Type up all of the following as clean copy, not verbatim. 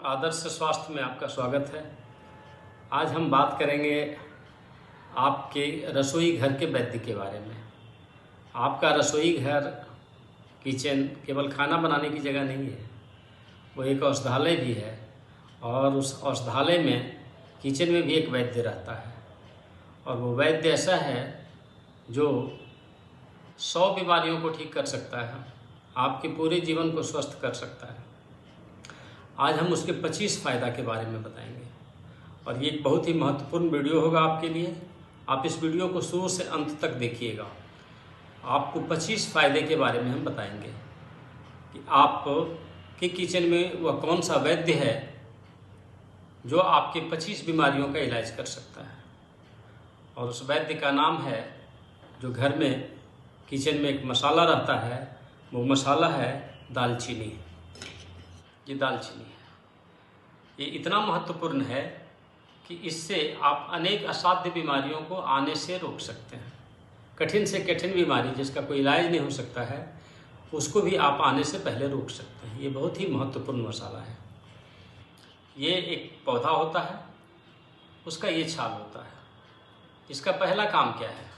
आदर्श स्वास्थ्य में आपका स्वागत है। आज हम बात करेंगे आपके रसोई घर के वैद्य के बारे में। आपका रसोई घर, किचन केवल खाना बनाने की जगह नहीं है, वो एक औषधालय भी है। और उस औषधालय में किचन में भी एक वैद्य रहता है, और वो वैद्य ऐसा है जो 100 बीमारियों को ठीक कर सकता है, आपके पूरे जीवन को स्वस्थ कर सकता है। आज हम उसके 25 फ़ायदा के बारे में बताएंगे, और ये एक बहुत ही महत्वपूर्ण वीडियो होगा आपके लिए। आप इस वीडियो को शुरू से अंत तक देखिएगा। आपको 25 फ़ायदे के बारे में हम बताएंगे कि आप के किचन में वह कौन सा वैद्य है जो आपके 25 बीमारियों का इलाज कर सकता है। और उस वैद्य का नाम है, जो घर में किचन में एक मसाला रहता है, वो मसाला है दालचीनी। ये दालचीनी है। ये इतना महत्वपूर्ण है कि इससे आप अनेक असाध्य बीमारियों को आने से रोक सकते हैं। कठिन से कठिन बीमारी जिसका कोई इलाज नहीं हो सकता है, उसको भी आप आने से पहले रोक सकते हैं। ये बहुत ही महत्वपूर्ण मसाला है। ये एक पौधा होता है, उसका ये छाल होता है। इसका पहला काम क्या है?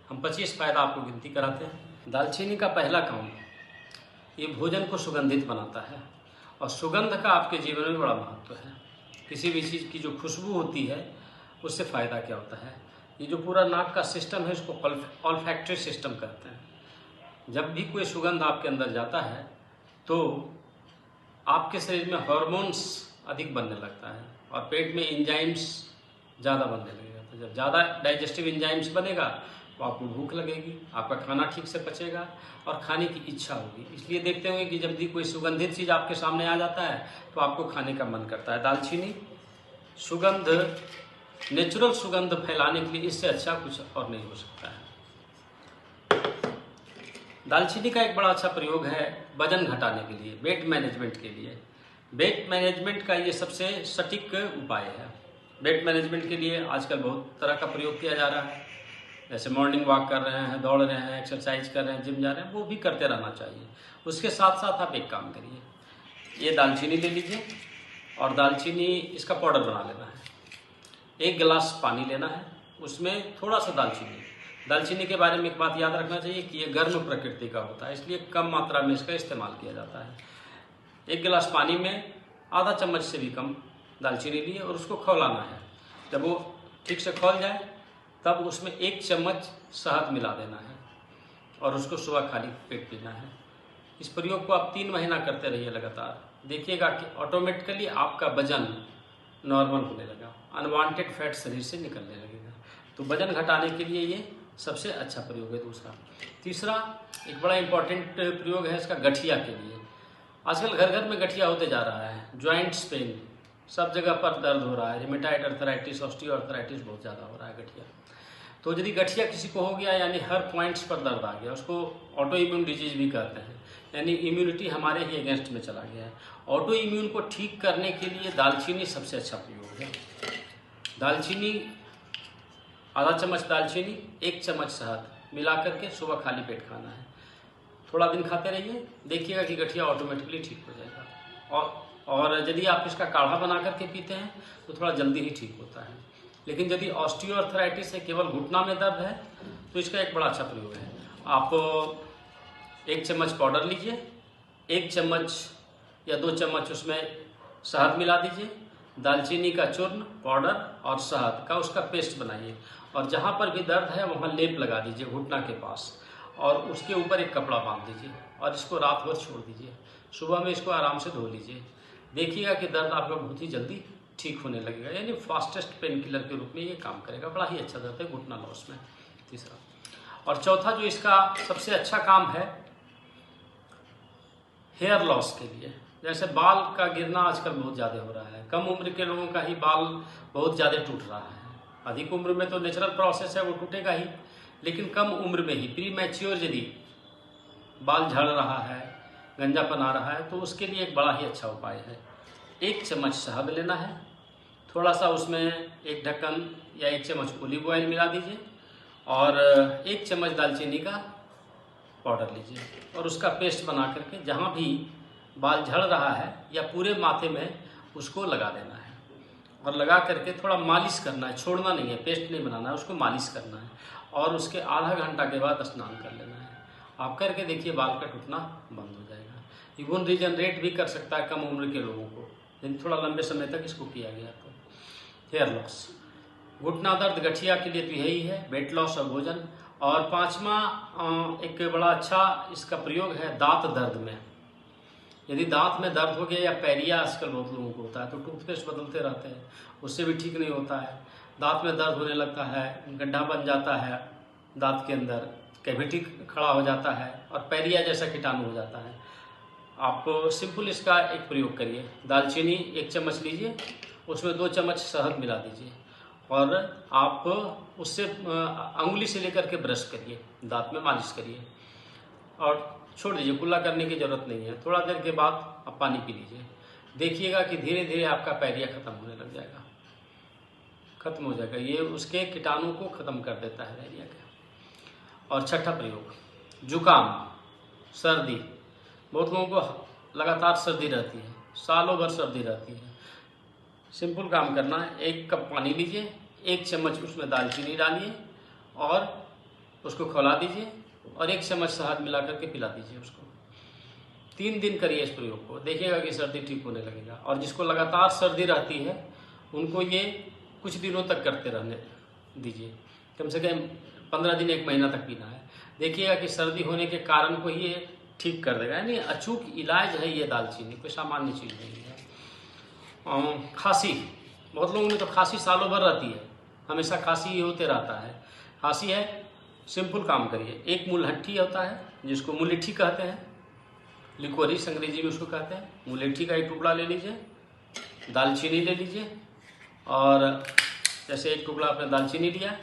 हम 25 फ़ायदा आपको गिनती कराते हैं। दालचीनी का पहला काम, ये भोजन को सुगंधित बनाता है, और सुगंध का आपके जीवन में बड़ा महत्व है। किसी भी चीज़ की जो खुशबू होती है, उससे फ़ायदा क्या होता है? ये जो पूरा नाक का सिस्टम है, इसको ऑल्फैक्टरी सिस्टम कहते हैं। जब भी कोई सुगंध आपके अंदर जाता है तो आपके शरीर में हार्मोन्स अधिक बनने लगता है, और पेट में एंजाइम्स ज़्यादा बनने लगेगा। तो जब ज़्यादा डाइजेस्टिव एंजाइम्स बनेगा तो आपको भूख लगेगी, आपका खाना ठीक से पचेगा और खाने की इच्छा होगी। इसलिए देखते होंगे कि जब भी कोई सुगंधित चीज़ आपके सामने आ जाता है तो आपको खाने का मन करता है। दालचीनी सुगंध, नेचुरल सुगंध फैलाने के लिए इससे अच्छा कुछ और नहीं हो सकता है। दालचीनी का एक बड़ा अच्छा प्रयोग है वजन घटाने के लिए, वेट मैनेजमेंट के लिए। वेट मैनेजमेंट का ये सबसे सटीक उपाय है। वेट मैनेजमेंट के लिए आजकल बहुत तरह का प्रयोग किया जा रहा है। जैसे मॉर्निंग वॉक कर रहे हैं, दौड़ रहे हैं, एक्सरसाइज कर रहे हैं, जिम जा रहे हैं, वो भी करते रहना चाहिए। उसके साथ साथ आप एक काम करिए, ये दालचीनी ले लीजिए और दालचीनी इसका पाउडर बना लेना है। 1 गिलास पानी लेना है, उसमें थोड़ा सा दालचीनी। दालचीनी के बारे में एक बात याद रखना चाहिए कि ये गर्म प्रकृति का होता है, इसलिए कम मात्रा में इसका इस्तेमाल किया जाता है। 1 गिलास पानी में आधा चम्मच से भी कम दालचीनी लिए और उसको खौलाना है। जब वो ठीक से खौल जाए तब उसमें 1 चम्मच शहद मिला देना है, और उसको सुबह खाली पेट पीना है। इस प्रयोग को आप 3 महीना करते रहिए लगातार। देखिएगा कि ऑटोमेटिकली आपका वजन नॉर्मल होने लगा, अनवांटेड फैट शरीर से निकलने लगेगा। तो वजन घटाने के लिए ये सबसे अच्छा प्रयोग है। तीसरा एक बड़ा इंपॉर्टेंट प्रयोग है इसका गठिया के लिए। आजकल घर घर में गठिया होते जा रहा है, जॉइंट्स पेन, सब जगह पर दर्द हो रहा है, रिमेटाइड अर्थराइटिस, ऑस्टियोआर्थराइटिस बहुत ज़्यादा हो रहा है गठिया। तो यदि गठिया किसी को हो गया, यानी हर पॉइंट्स पर दर्द आ गया, उसको ऑटो इम्यून डिजीज भी कहते हैं, यानी इम्यूनिटी हमारे ही अगेंस्ट में चला गया है। ऑटो इम्यून को ठीक करने के लिए दालचीनी सबसे अच्छा प्रयोग है। दालचीनी, आधा चम्मच दालचीनी, 1 चम्मच शहद मिला करके सुबह खाली पेट खाना है। थोड़ा दिन खाते रहिए, देखिएगा कि गठिया ऑटोमेटिकली ठीक हो जाएगा। और यदि आप इसका काढ़ा बना करके पीते हैं तो थोड़ा जल्दी ही ठीक होता है। लेकिन यदि ऑस्टियोआर्थराइटिस है, केवल घुटना में दर्द है, तो इसका एक बड़ा अच्छा प्रयोग है। आप 1 चम्मच पाउडर लीजिए, 1 चम्मच या 2 चम्मच उसमें शहद मिला दीजिए, दालचीनी का चूर्ण, पाउडर और शहद का उसका पेस्ट बनाइए, और जहाँ पर भी दर्द है वहाँ लेप लगा दीजिए घुटना के पास, और उसके ऊपर एक कपड़ा बांध दीजिए और इसको रात भर छोड़ दीजिए। सुबह में इसको आराम से धो लीजिए। देखिएगा कि दर्द आपका बहुत ही जल्दी ठीक होने लगेगा, यानी फास्टेस्ट पेन किलर के रूप में ये काम करेगा। बड़ा ही अच्छा दर्द है घुटना लॉस में। तीसरा और चौथा जो इसका सबसे अच्छा काम है, हेयर लॉस के लिए। जैसे बाल का गिरना आजकल बहुत ज़्यादा हो रहा है, कम उम्र के लोगों का ही बाल बहुत ज़्यादा टूट रहा है। अधिक उम्र में तो नेचुरल प्रोसेस है, वो टूटेगा ही, लेकिन कम उम्र में ही प्री मैच्योर यदि बाल झड़ रहा है, गंजापन आ रहा है, तो उसके लिए एक बड़ा ही अच्छा उपाय है। 1 चम्मच शहद लेना है, थोड़ा सा उसमें 1 ढक्कन या 1 चम्मच ओलिव ऑयल मिला दीजिए, और 1 चम्मच दालचीनी का पाउडर लीजिए, और उसका पेस्ट बना करके जहाँ भी बाल झड़ रहा है या पूरे माथे में उसको लगा देना है और लगा करके थोड़ा मालिश करना है, छोड़ना नहीं है, पेस्ट नहीं बनाना है, उसको मालिश करना है और उसके आधा घंटा के बाद स्नान कर लेना है। आप करके देखिए बाल का टूटना बंद हो जाएगा। इवन रीजनरेट भी कर सकता है कम उम्र के लोगों को, यदि थोड़ा लंबे समय तक इसको किया गया तो। हेयर लॉस, घुटना दर्द, गठिया के लिए तो यही है, वेट लॉस और भोजन। और पांचवा एक बड़ा अच्छा इसका प्रयोग है दांत दर्द में। यदि दांत में दर्द हो गया या पैरिया आजकल बहुत लोगों को होता है तो टूथपेस्ट बदलते रहते हैं, उससे भी ठीक नहीं होता है। दांत में दर्द होने लगता है, गड्ढा बन जाता है दांत के अंदर, कैविटी खड़ा हो जाता है और पैरिया जैसा कीटाणु हो जाता है। आप सिंपल इसका एक प्रयोग करिए। दालचीनी 1 चम्मच लीजिए, उसमें 2 चम्मच शहद मिला दीजिए और आप उससे अंगुली से लेकर के ब्रश करिए, दांत में मालिश करिए और छोड़ दीजिए। कुल्ला करने की जरूरत नहीं है। थोड़ा देर के बाद आप पानी पी लीजिए, देखिएगा कि धीरे धीरे आपका पैरिया खत्म होने लग जाएगा, खत्म हो जाएगा। ये उसके कीटाणु को खत्म कर देता है डायरिया के। और छठा प्रयोग, जुकाम, सर्दी। बहुत लोगों को लगातार सर्दी रहती है, सालों भर सर्दी रहती है। सिंपल काम करना है, 1 कप पानी लीजिए, 1 चम्मच उसमें दालचीनी डालिए और उसको खौला दीजिए और 1 चम्मच शहद मिला करके पिला दीजिए उसको। 3 दिन करिए इस प्रयोग को, देखिएगा कि सर्दी ठीक होने लगेगा। और जिसको लगातार सर्दी रहती है उनको ये कुछ दिनों तक करते रहने दीजिए, कम से कम 15 दिन 1 महीना तक पीना है। देखिएगा कि सर्दी होने के कारण को ये ठीक कर देगा। यानी अचूक इलाज है ये दालचीनी, कोई सामान्य चीज़ नहीं है। खांसी, बहुत लोगों में तो खांसी सालों भर रहती है, हमेशा खांसी ही होते रहता है। खांसी है, सिंपल काम करिए। 1 मुलहट्ठी होता है जिसको मुलेठी कहते हैं, लिकोरिस अंग्रेजी में उसको कहते हैं। मुलेठी का 1 टुकड़ा ले लीजिए, दालचीनी ले लीजिए और जैसे 1 टुकड़ा आपने दालचीनी लिया,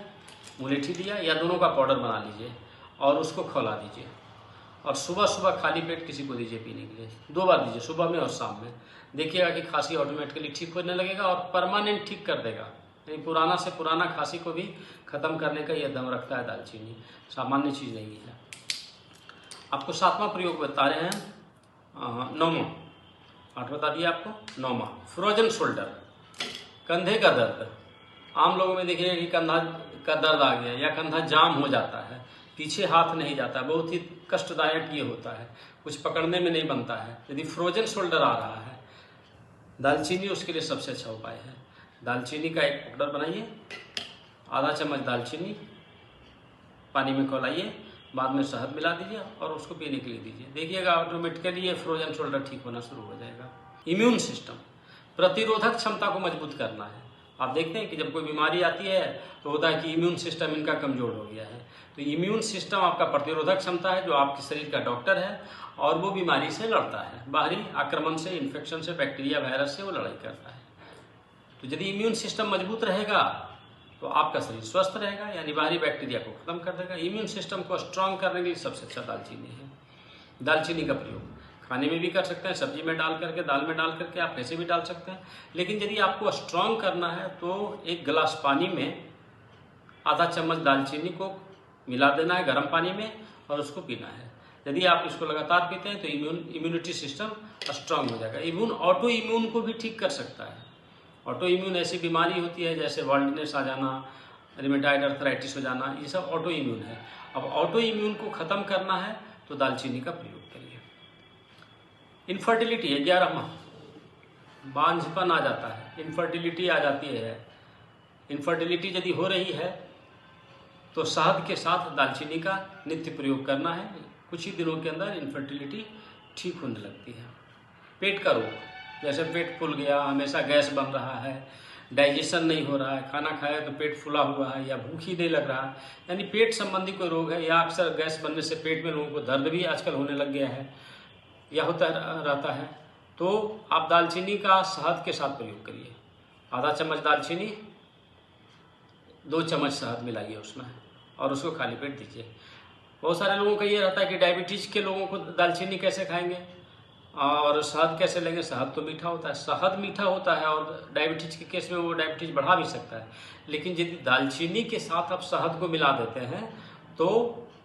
मुलेठी लिया, या दोनों का पाउडर बना लीजिए और उसको खौला दीजिए और सुबह सुबह खाली पेट किसी को दीजिए पीने के लिए। 2 बार दीजिए, सुबह में और शाम में। देखिएगा कि खांसी ऑटोमेटिकली ठीक होने लगेगा और परमानेंट ठीक कर देगा। यानी पुराना से पुराना खांसी को भी खत्म करने का यह दम रखता है दालचीनी, सामान्य चीज़ नहीं है। आपको 7वां प्रयोग बता रहे हैं, 9वां, 8 बता दिया आपको। 9वां, फ्रोजन शोल्डर, कंधे का दर्द। आम लोगों में देखिएगा कि कंधा का दर्द आ गया या कंधा जाम हो जाता है, पीछे हाथ नहीं जाता, बहुत ही कष्टदायक ये होता है, कुछ पकड़ने में नहीं बनता है। यदि फ्रोजन शोल्डर आ रहा है, दालचीनी उसके लिए सबसे अच्छा उपाय है। दालचीनी का 1 पाउडर बनाइए, आधा चम्मच दालचीनी पानी में खौलाइए, बाद में शहद मिला दीजिए और उसको पीने के लिए दीजिए। देखिएगा ऑटोमेटिकली ये फ्रोजन शोल्डर ठीक होना शुरू हो जाएगा। इम्यून सिस्टम, प्रतिरोधक क्षमता को मजबूत करना है। आप देखते हैं कि जब कोई बीमारी आती है तो होता है कि इम्यून सिस्टम इनका कमजोर हो गया है। तो इम्यून सिस्टम आपका प्रतिरोधक क्षमता है, जो आपके शरीर का डॉक्टर है और वो बीमारी से लड़ता है। बाहरी आक्रमण से, इन्फेक्शन से, बैक्टीरिया वायरस से वो लड़ाई करता है। तो यदि इम्यून सिस्टम मजबूत रहेगा तो आपका शरीर स्वस्थ रहेगा, यानी बाहरी बैक्टीरिया को खत्म कर देगा। इम्यून सिस्टम को स्ट्रांग करने के लिए सबसे अच्छा दालचीनी है। दालचीनी का प्रयोग खाने में भी कर सकते हैं, सब्जी में डाल करके, दाल में डाल करके, आप कैसे भी डाल सकते हैं। लेकिन यदि आपको स्ट्रांग करना है तो 1 गिलास पानी में आधा चम्मच दालचीनी को मिला देना है गर्म पानी में और उसको पीना है। यदि आप इसको लगातार पीते हैं तो इम्यूनिटी सिस्टम स्ट्रांग हो जाएगा। इम्यून, ऑटो इम्यून को भी ठीक कर सकता है। ऑटो इम्यून ऐसी बीमारी होती है जैसे वर्ल्डनेस आ जाना, रिमेटाइड अर्थराइटिस हो जाना, ये सब ऑटो इम्यून है। अब ऑटो इम्यून को खत्म करना है तो दालचीनी का प्रयोग करिए। इनफर्टिलिटी है, 11वां, बांझपन आ जाता है, इनफर्टिलिटी आ जाती है। इनफर्टिलिटी यदि हो रही है तो शहद के साथ दालचीनी का नित्य प्रयोग करना है। कुछ ही दिनों के अंदर इनफर्टिलिटी ठीक होने लगती है। पेट का रोग, जैसे पेट फूल गया, हमेशा गैस बन रहा है, डाइजेशन नहीं हो रहा है, खाना खाया तो पेट फूला हुआ है या भूख ही नहीं लग रहा है, यानी पेट संबंधी कोई रोग है, या अक्सर गैस बनने से पेट में लोगों को दर्द भी आजकल होने लग गया है या होता रहता है, तो आप दालचीनी का शहद के साथ प्रयोग करिए। आधा चम्मच दालचीनी, 2 चम्मच शहद मिलाइए उसमें और उसको खाली पेट दीजिए। बहुत सारे लोगों का ये रहता है कि डायबिटीज़ के लोगों को दालचीनी कैसे खाएंगे और शहद कैसे लेंगे। शहद तो मीठा होता है, शहद मीठा होता है और डायबिटीज़ के केस में वो डायबिटीज़ बढ़ा भी सकता है। लेकिन यदि दालचीनी के साथ आप शहद को मिला देते हैं तो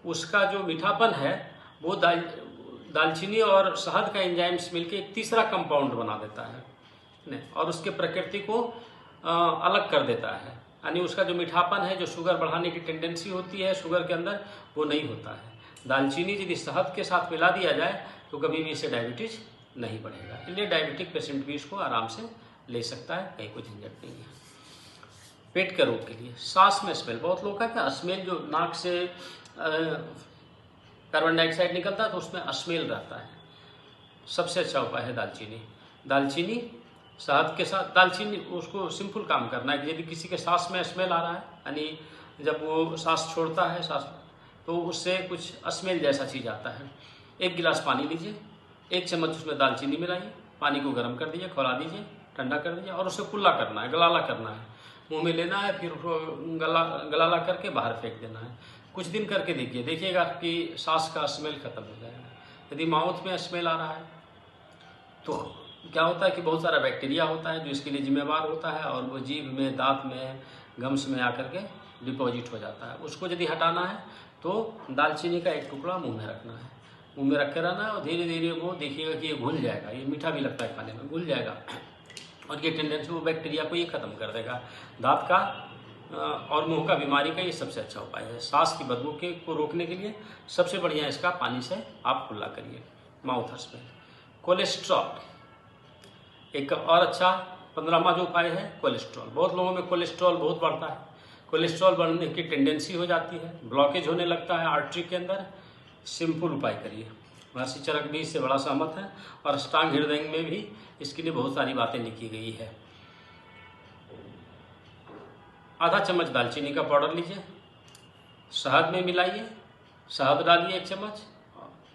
उसका जो मीठापन है वो दालचीनी और शहद का एंजाइम्स मिलकर एक तीसरा कंपाउंड बना देता है। और उसके प्रकृति को अलग कर देता है, यानी उसका जो मीठापन है, जो शुगर बढ़ाने की टेंडेंसी होती है शुगर के अंदर, वो नहीं होता है। दालचीनी यदि शहद के साथ मिला दिया जाए तो कभी भी इससे डायबिटीज नहीं बढ़ेगा, इसलिए डायबिटिक पेशेंट भी इसको आराम से ले सकता है, कहीं कोई झंझट नहीं है। पेट के रोग के लिए सांस में स्मेल, बहुत लोग का क्या स्मेल, जो नाक से कार्बन डाइऑक्साइड निकलता है तो उसमें स्मेल रहता है, सबसे अच्छा उपाय है दालचीनी। दालचीनी शहद के साथ, दालचीनी उसको सिंपल काम करना है कि यदि किसी के सांस में स्मेल आ रहा है, यानी जब वो सांस छोड़ता है सांस, तो उससे कुछ स्मेल जैसा चीज़ आता है, 1 गिलास पानी लीजिए, 1 चम्मच उसमें दालचीनी मिलाइए, पानी को गर्म कर दीजिए, खौला दीजिए, ठंडा कर दीजिए और उसे कुल्ला करना है, गलाला करना है, मुंह में लेना है, फिर गलाला करके बाहर फेंक देना है। कुछ दिन करके देखिएगा कि सांस का स्मेल खत्म हो जाएगा। यदि माउथ में स्मेल आ रहा है तो क्या होता है कि बहुत सारा बैक्टीरिया होता है जो इसके लिए जिम्मेवार होता है, और वो जीभ में, दांत में, गम्स में आकर के डिपॉजिट हो जाता है। उसको यदि हटाना है तो दालचीनी का 1 टुकड़ा मुंह में रखना है, मुंह में रख के रहना है, और धीरे धीरे वो देखिएगा कि ये घुल जाएगा, ये मीठा भी लगता है खाने में, घुल जाएगा, और ये टेंडेंसी वो बैक्टीरिया को ये खत्म कर देगा। दांत का और मुंह का बीमारी का ये सबसे अच्छा उपाय है। सांस की बदबू को रोकने के लिए सबसे बढ़िया इसका पानी से आप कुल्ला करिए, माउथ स्मेल। कोलेस्ट्रॉल एक और अच्छा 15वां जो उपाय है, कोलेस्ट्रॉल। बहुत लोगों में कोलेस्ट्रॉल बहुत बढ़ता है, कोलेस्ट्रॉल बढ़ने की टेंडेंसी हो जाती है, ब्लॉकेज होने लगता है आर्टरी के अंदर। सिंपल उपाय करिए, महर्षि चरक भी इससे बड़ा सहमत है, और अष्टांग हृदय में भी इसके लिए बहुत सारी बातें लिखी गई है। आधा चम्मच दालचीनी का पाउडर लीजिए, शहद में मिलाइए, शहद डालिए 1 चम्मच,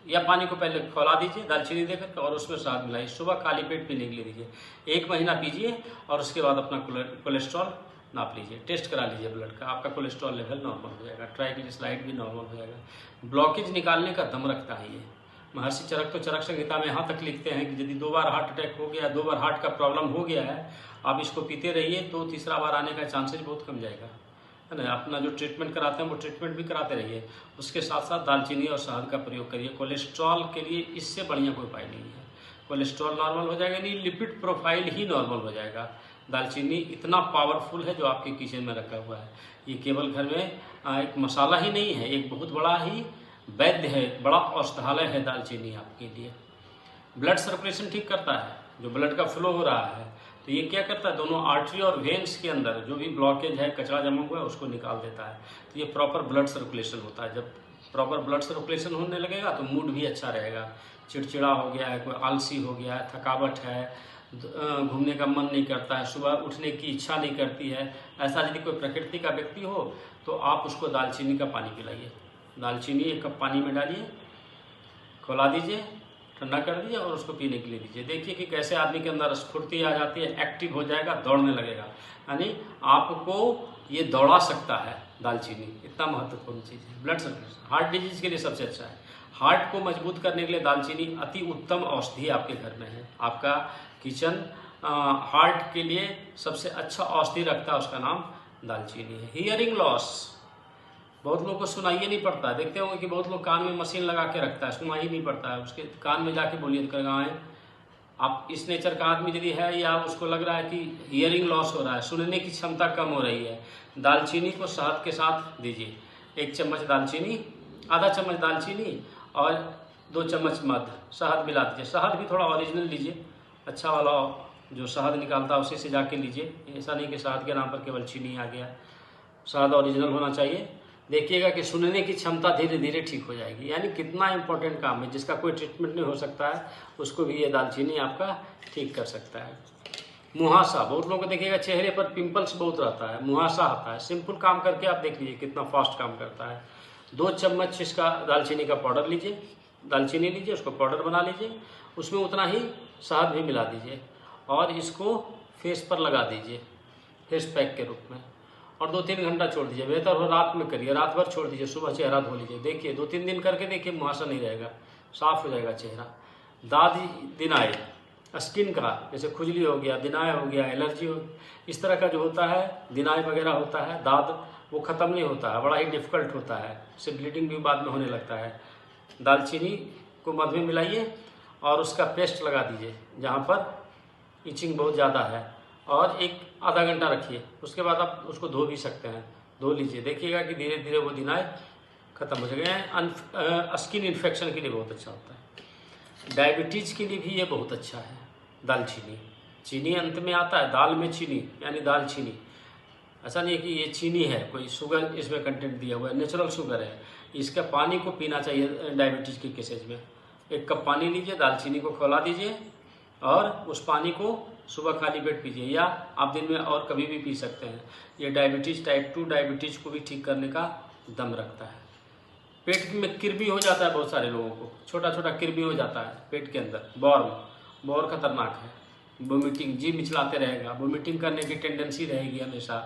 या पानी को पहले खौला दीजिए दालचीनी देकर, और उसमें शहद मिलाइए, सुबह खाली पेट पीने के लिए दीजिए। 1 महीना पीजिए और उसके बाद अपना कोलेस्ट्रॉल नाप लीजिए, टेस्ट करा लीजिए ब्लड का, आपका कोलेस्ट्रॉल लेवल नॉर्मल हो जाएगा, ट्राइग्लिसराइड भी नॉर्मल हो जाएगा। ब्लॉकेज निकालने का दम रखता है ये। महर्षि चरक तो चरक संहिता में यहाँ तक लिखते हैं कि यदि 2 बार हार्ट अटैक हो गया, 2 बार हार्ट का प्रॉब्लम हो गया है, आप इसको पीते रहिए तो तीसरा बार आने का चांसेस बहुत कम जाएगा, है ना। अपना जो ट्रीटमेंट कराते हैं वो ट्रीटमेंट भी कराते रहिए, उसके साथ साथ दालचीनी और शहद का प्रयोग करिए। कोलेस्ट्रॉल के लिए इससे बढ़िया कोई उपाय नहीं है। कोलेस्ट्रॉल नॉर्मल हो जाएगा, नहीं लिपिड प्रोफाइल ही नॉर्मल हो जाएगा। दालचीनी इतना पावरफुल है जो आपके किचन में रखा हुआ है, ये केवल घर में एक मसाला ही नहीं है, एक बहुत बड़ा ही वैद्य है, बड़ा औषधालय है दालचीनी आपके लिए। ब्लड सर्कुलेशन ठीक करता है, जो ब्लड का फ्लो हो रहा है तो ये क्या करता है, दोनों आर्टरी और वेन्स के अंदर जो भी ब्लॉकेज है, कचरा जमा हुआ है, उसको निकाल देता है। तो ये प्रॉपर ब्लड सर्कुलेशन होता है। जब प्रॉपर ब्लड सर्कुलेशन होने लगेगा तो मूड भी अच्छा रहेगा। चिड़चिड़ा हो गया है, कोई आलसी हो गया है, थकावट है, घूमने का मन नहीं करता है, सुबह उठने की इच्छा नहीं करती है, ऐसा यदि कोई प्रकृति का व्यक्ति हो तो आप उसको दालचीनी का पानी पिलाइए। दालचीनी 1 कप पानी में डालिए, खौला दीजिए, ठंडा कर दीजिए और उसको पीने के लिए दीजिए। देखिए कि कैसे आदमी के अंदर स्फूर्ति आ जाती है, एक्टिव हो जाएगा, दौड़ने लगेगा, यानी आपको ये दौड़ा सकता है दालचीनी, इतना महत्वपूर्ण चीज़ है। ब्लड सर्कुलेशन, हार्ट डिजीज के लिए सबसे अच्छा है। हार्ट को मजबूत करने के लिए दालचीनी अति उत्तम औषधि आपके घर में है। आपका किचन हार्ट के लिए सबसे अच्छा औषधि रखता है, उसका नाम दालचीनी है। हियरिंग लॉस, बहुत लोगों को सुनाई नहीं पड़ता है, देखते होंगे कि बहुत लोग कान में मशीन लगा के रखता है, सुनाई नहीं पड़ता है, उसके कान में जाके बोलिए तो कहेगा है। आप इस नेचर का आदमी यदि है या उसको लग रहा है कि हियरिंग लॉस हो रहा है, सुनने की क्षमता कम हो रही है, दालचीनी को शहद के साथ दीजिए। 1 चम्मच दालचीनी, आधा चम्मच दालचीनी और 2 चम्मच मध, शहद मिला दीजिए। शहद भी थोड़ा ओरिजिनल लीजिए, अच्छा वाला जो शहद निकालता है उसी से जाके लीजिए, ऐसा नहीं कि शहद के नाम पर केवल चीनी आ गया। शहद ओरिजिनल होना चाहिए। देखिएगा कि सुनने की क्षमता धीरे धीरे ठीक हो जाएगी। यानी कितना इंपॉर्टेंट काम है, जिसका कोई ट्रीटमेंट नहीं हो सकता है उसको भी ये दालचीनी आपका ठीक कर सकता है। मुहासा, बहुत लोगों को देखिएगा चेहरे पर पिंपल्स बहुत रहता है, मुहासा आता है, सिंपल काम करके आप देख लीजिए कितना फास्ट काम करता है। 2 चम्मच इसका दालचीनी का पाउडर लीजिए, दालचीनी लीजिए, उसको पाउडर बना लीजिए, उसमें उतना ही शहद भी मिला दीजिए और इसको फेस पर लगा दीजिए, फेस पैक के रूप में, और 2-3 घंटा छोड़ दीजिए। बेहतर हो रात में करिए, रात भर छोड़ दीजिए, सुबह चेहरा धो लीजिए। देखिए 2-3 दिन करके देखिए, मुहासा नहीं रहेगा, साफ हो जाएगा चेहरा। दाद दिनाय, स्किन का जैसे खुजली हो गया, दिनाय हो गया, एलर्जी हो, इस तरह का जो होता है, दिनाय वगैरह होता है, दाद, वो ख़त्म नहीं होता है, बड़ा ही डिफ़िकल्ट होता है, उससे ब्लीडिंग भी बाद में होने लगता है। दालचीनी को मध में मिलाइए और उसका पेस्ट लगा दीजिए, जहाँ पर ईचिंग बहुत ज़्यादा है, और एक आधा घंटा रखिए। उसके बाद आप उसको धो भी सकते हैं, धो लीजिए, देखिएगा कि धीरे धीरे वो दिनाय खत्म हो जाएगा। स्किन इन्फेक्शन के लिए बहुत अच्छा होता है। डायबिटीज़ के लिए भी ये बहुत अच्छा है दालचीनी। चीनी अंत में आता है, दाल में चीनी यानी दालचीनी। ऐसा नहीं है कि ये चीनी है, कोई शुगर इसमें कंटेंट दिया हुआ है, नेचुरल शुगर है। इसका पानी को पीना चाहिए डायबिटीज़ के केसेज में। 1 कप पानी लीजिए, दालचीनी को खौला दीजिए और उस पानी को सुबह खाली पेट पीजिए, या आप दिन में और कभी भी पी सकते हैं। ये डायबिटीज़ टाइप 2 डायबिटीज़ को भी ठीक करने का दम रखता है। पेट में किरबी हो जाता है बहुत सारे लोगों को, छोटा छोटा किरबी हो जाता है पेट के अंदर, बौर खतरनाक है। वोमिटिंग, जी मिचलाते रहेगा, वोमिटिंग करने की टेंडेंसी रहेगी हमेशा,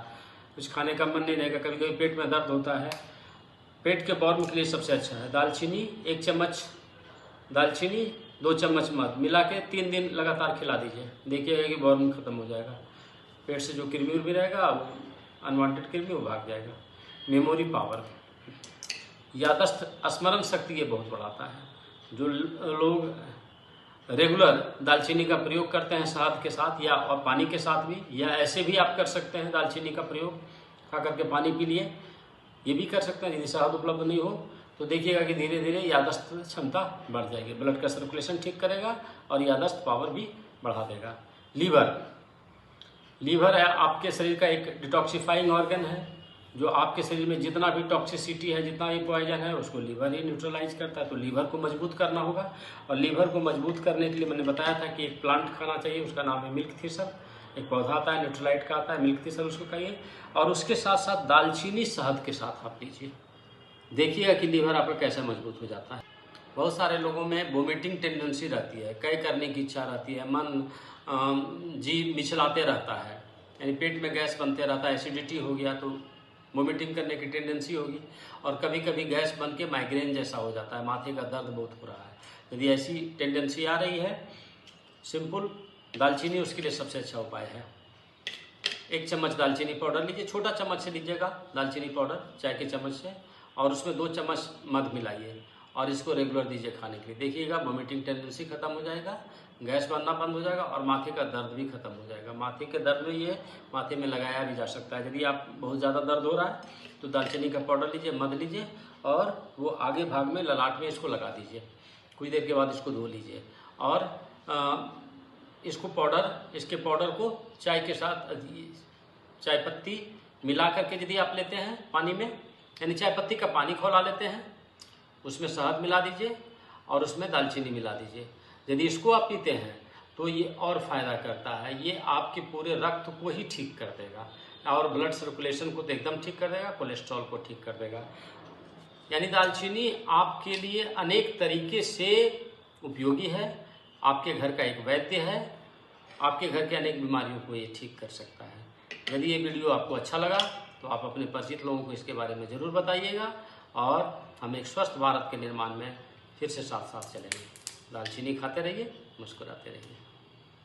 कुछ खाने का मन नहीं रहेगा, कभी कभी पेट में दर्द होता है। पेट के बौर के लिए सबसे अच्छा है दालचीनी। 1 चम्मच दालचीनी, 2 चम्मच मध मिला के 3 दिन लगातार खिला दीजिए, देखिएगा कि बौर खत्म हो जाएगा। पेट से जो कृमि भी रहेगा, अनवांटेड कृमि वो भाग जाएगा। मेमोरी पावर, याददाश्त, स्मरण शक्ति ये बहुत बढ़ाता है। जो लोग रेगुलर दालचीनी का प्रयोग करते हैं शहद के साथ या और पानी के साथ भी, या ऐसे भी आप कर सकते हैं दालचीनी का प्रयोग, खा करके पानी पी लिए, ये भी कर सकते हैं। यदि शहद उपलब्ध नहीं हो तो देखिएगा कि धीरे धीरे याददाश्त क्षमता बढ़ जाएगी, ब्लड का सर्कुलेशन ठीक करेगा और याददाश्त पावर भी बढ़ा देगा। लीवर है आपके शरीर का एक डिटॉक्सिफाइंग ऑर्गन है, जो आपके शरीर में जितना भी टॉक्सिसिटी है, जितना भी पॉइजन है, उसको लीवर ही न्यूट्रलाइज करता है। तो लीवर को मजबूत करना होगा, और लीवर को मजबूत करने के लिए मैंने बताया था कि एक प्लांट खाना चाहिए, उसका नाम है मिल्क थिसल। एक पौधा आता है न्यूट्रलाइट का आता है, मिल्क थिसल उसको खाइए, और उसके साथ साथ दालचीनी शहद के साथ आप लीजिए, देखिएगा कि लीवर आपका कैसा मजबूत हो जाता है। बहुत सारे लोगों में वोमिटिंग टेंडेंसी रहती है, कई करने की इच्छा रहती है, मन जी मिचलाते रहता है, यानी पेट में गैस बनते रहता है, एसिडिटी हो गया तो वोमिटिंग करने की टेंडेंसी होगी, और कभी कभी गैस बन के माइग्रेन जैसा हो जाता है, माथे का दर्द बहुत हो रहा है। यदि ऐसी टेंडेंसी आ रही है, सिंपल दालचीनी उसके लिए सबसे अच्छा उपाय है। 1 चम्मच दालचीनी पाउडर लीजिए, छोटा चम्मच से लीजिएगा दालचीनी पाउडर, चाय के चम्मच से, और उसमें 2 चम्मच मध मिलाइए और इसको रेगुलर दीजिए खाने के लिए। देखिएगा वोमिटिंग टेंडेंसी खत्म हो जाएगा, गैस बनना बंद हो जाएगा, और माथे का दर्द भी खत्म हो जाएगा। माथे के दर्द में ये माथे में लगाया भी जा सकता है। यदि आप बहुत ज़्यादा दर्द हो रहा है तो दालचीनी का पाउडर लीजिए, मध लीजिए, और वो आगे भाग में ललाट में इसको लगा दीजिए। कुछ देर के बाद इसको धो लीजिए, और इसके पाउडर को चाय के साथ, चाय पत्ती मिला करके यदि आप लेते हैं पानी में, यानी चाय पत्ती का पानी खौला लेते हैं, उसमें शहद मिला दीजिए और उसमें दालचीनी मिला दीजिए। यदि इसको आप पीते हैं तो ये और फायदा करता है, ये आपके पूरे रक्त को ही ठीक कर देगा, और ब्लड सर्कुलेशन को तो एकदम ठीक कर देगा, कोलेस्ट्रॉल को ठीक कर देगा। यानी दालचीनी आपके लिए अनेक तरीके से उपयोगी है, आपके घर का एक वैद्य है, आपके घर के अनेक बीमारियों को ये ठीक कर सकता है। यदि ये वीडियो आपको अच्छा लगा तो आप अपने परिचित लोगों को इसके बारे में ज़रूर बताइएगा, और हम एक स्वस्थ भारत के निर्माण में फिर से साथ साथ चलेंगे। दालचीनी खाते रहिए, मुस्कुराते रहिए।